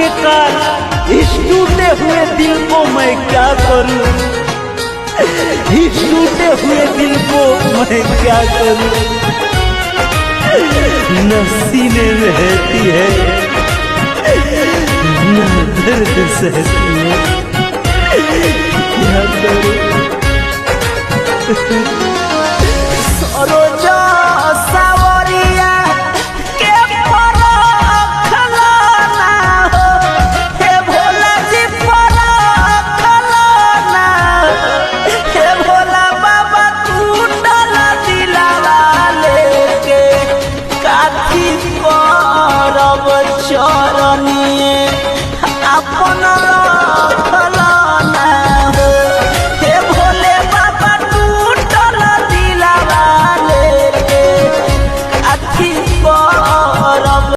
आखिरकार इस टूटे हुए दिल को मैं क्या करूं, इस टूटे हुए दिल को मैं क्या करूं। न सीने में रहती है न दर्द सहती है, क्या करूं। सरोजा सावरिया के परखलाना हो, हे भोला जी परखलाना, हे भोला बाबा टूटल दिलवा लेके काठी करब चरनिए अपन